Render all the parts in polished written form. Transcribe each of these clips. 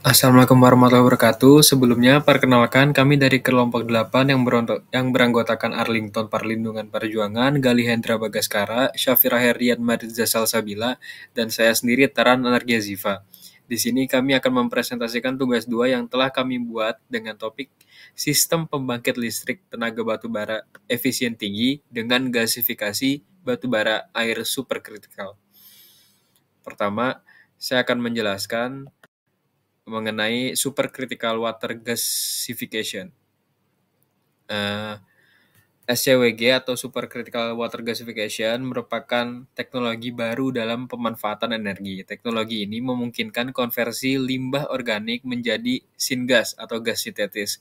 Assalamualaikum warahmatullahi wabarakatuh. Sebelumnya, perkenalkan kami dari kelompok 8 yang beranggotakan Arlington Perlindungan Perjuangan, Gali Hendra Bagaskara, Syafira Herian Mariza Salsabila, dan saya sendiri Taran Anargia Ziva. Di sini kami akan mempresentasikan tugas 2 yang telah kami buat dengan topik Sistem Pembangkit Listrik Tenaga Batubara Efisien Tinggi dengan Gasifikasi Batubara Air Superkritikal. Pertama, saya akan menjelaskan mengenai supercritical water gasification. SCWG atau supercritical water gasification merupakan teknologi baru dalam pemanfaatan energi. Teknologi ini memungkinkan konversi limbah organik menjadi syngas atau gas sintetis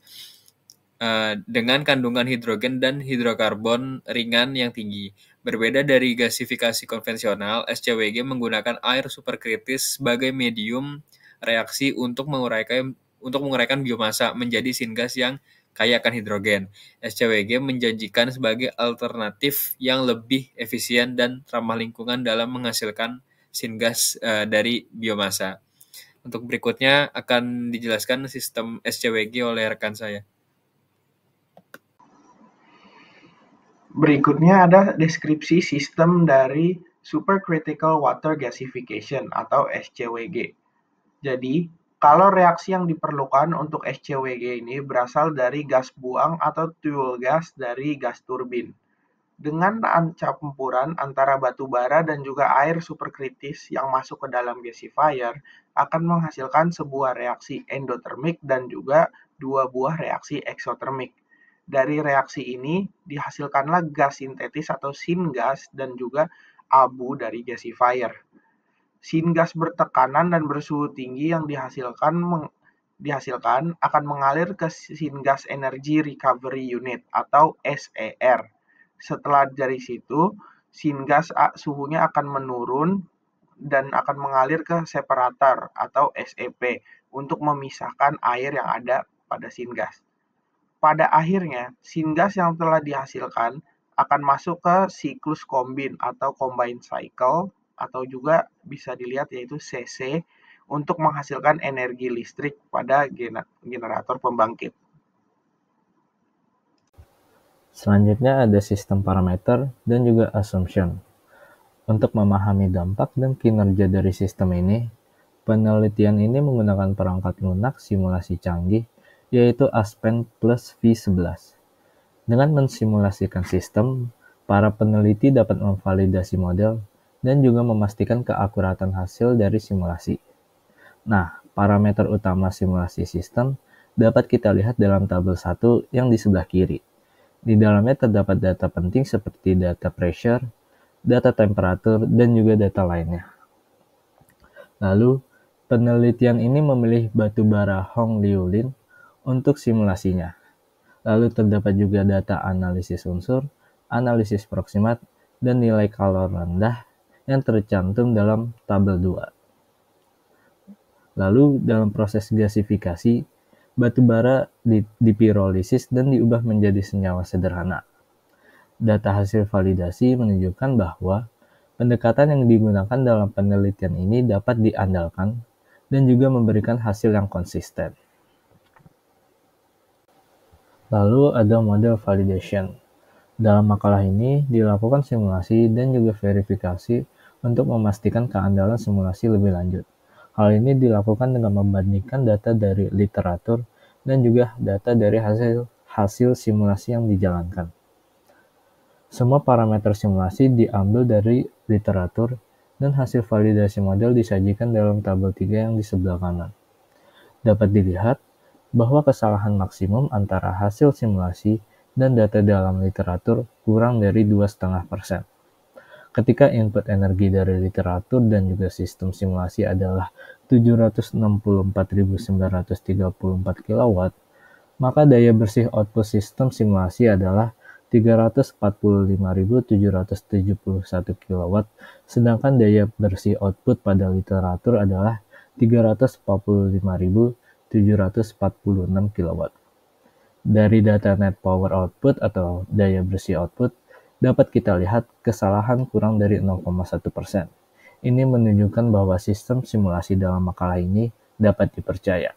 dengan kandungan hidrogen dan hidrokarbon ringan yang tinggi. Berbeda dari gasifikasi konvensional, SCWG menggunakan air superkritis sebagai medium reaksi untuk menguraikan biomasa menjadi syngas yang kaya akan hidrogen. SCWG menjanjikan sebagai alternatif yang lebih efisien dan ramah lingkungan dalam menghasilkan syngas dari biomasa. Untuk berikutnya akan dijelaskan sistem SCWG oleh rekan saya. Berikutnya ada deskripsi sistem dari Supercritical Water Gasification atau SCWG. Jadi, kalau reaksi yang diperlukan untuk SCWG ini berasal dari gas buang atau fuel gas dari gas turbin. Dengan campuran antara batu bara dan juga air superkritis yang masuk ke dalam gasifier akan menghasilkan sebuah reaksi endotermik dan juga dua buah reaksi eksotermik. Dari reaksi ini dihasilkanlah gas sintetis atau syngas dan juga abu dari gasifier. Syngas bertekanan dan bersuhu tinggi yang dihasilkan akan mengalir ke Syngas Energy Recovery Unit atau SER. Setelah dari situ, syngas suhunya akan menurun dan akan mengalir ke separator atau SEP untuk memisahkan air yang ada pada syngas. Pada akhirnya, syngas yang telah dihasilkan akan masuk ke siklus kombin atau combined cycle atau juga bisa dilihat yaitu CC untuk menghasilkan energi listrik pada generator pembangkit. Selanjutnya ada sistem parameter dan juga assumption. Untuk memahami dampak dan kinerja dari sistem ini, penelitian ini menggunakan perangkat lunak simulasi canggih yaitu Aspen plus V11. Dengan mensimulasikan sistem, para peneliti dapat memvalidasi model dan juga memastikan keakuratan hasil dari simulasi. Nah, parameter utama simulasi sistem dapat kita lihat dalam tabel 1 yang di sebelah kiri. Di dalamnya terdapat data penting seperti data pressure, data temperatur, dan juga data lainnya. Lalu, penelitian ini memilih batu bara Hong Liu Lin untuk simulasinya. Lalu terdapat juga data analisis unsur, analisis proximat, dan nilai kalor rendah yang tercantum dalam tabel 2. Lalu dalam proses gasifikasi, batu bara dipirolisis dan diubah menjadi senyawa sederhana. Data hasil validasi menunjukkan bahwa pendekatan yang digunakan dalam penelitian ini dapat diandalkan dan juga memberikan hasil yang konsisten. Lalu ada model validation. Dalam makalah ini dilakukan simulasi dan juga verifikasi untuk memastikan keandalan simulasi lebih lanjut. Hal ini dilakukan dengan membandingkan data dari literatur dan juga data dari hasil simulasi yang dijalankan. Semua parameter simulasi diambil dari literatur dan hasil validasi model disajikan dalam tabel 3 yang di sebelah kanan. Dapat dilihat bahwa kesalahan maksimum antara hasil simulasi dan data dalam literatur kurang dari 2,5%. Ketika input energi dari literatur dan juga sistem simulasi adalah 764.934 kW, maka daya bersih output sistem simulasi adalah 345.771 kW, sedangkan daya bersih output pada literatur adalah 345.746 kW. Dari data net power output atau daya bersih output, dapat kita lihat kesalahan kurang dari 0,1%. Ini menunjukkan bahwa sistem simulasi dalam makalah ini dapat dipercaya.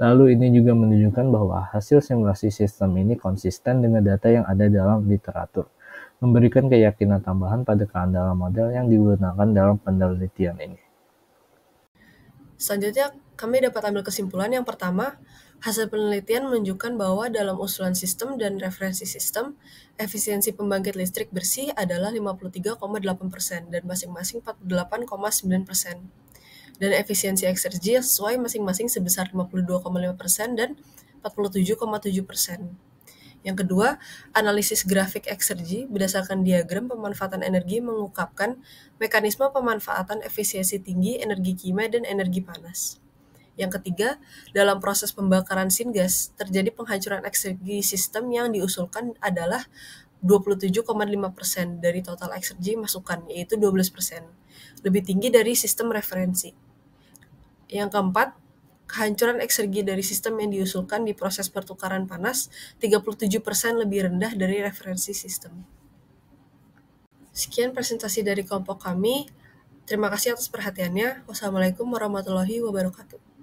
Lalu ini juga menunjukkan bahwa hasil simulasi sistem ini konsisten dengan data yang ada dalam literatur, memberikan keyakinan tambahan pada keandalan model yang digunakan dalam penelitian ini. Selanjutnya, kami dapat ambil kesimpulan yang pertama, hasil penelitian menunjukkan bahwa dalam usulan sistem dan referensi sistem, efisiensi pembangkit listrik bersih adalah 53,8% dan masing-masing 48,9%. Dan efisiensi eksergi sesuai masing-masing sebesar 52,5% dan 47,7%. Yang kedua, analisis grafik eksergi berdasarkan diagram pemanfaatan energi mengungkapkan mekanisme pemanfaatan efisiensi tinggi energi kimia dan energi panas. Yang ketiga, dalam proses pembakaran syngas, terjadi penghancuran eksergi sistem yang diusulkan adalah 27,5% dari total eksergi masukan, yaitu 12%, lebih tinggi dari sistem referensi. Yang keempat, kehancuran eksergi dari sistem yang diusulkan di proses pertukaran panas 37% lebih rendah dari referensi sistem. Sekian presentasi dari kelompok kami. Terima kasih atas perhatiannya. Wassalamualaikum warahmatullahi wabarakatuh.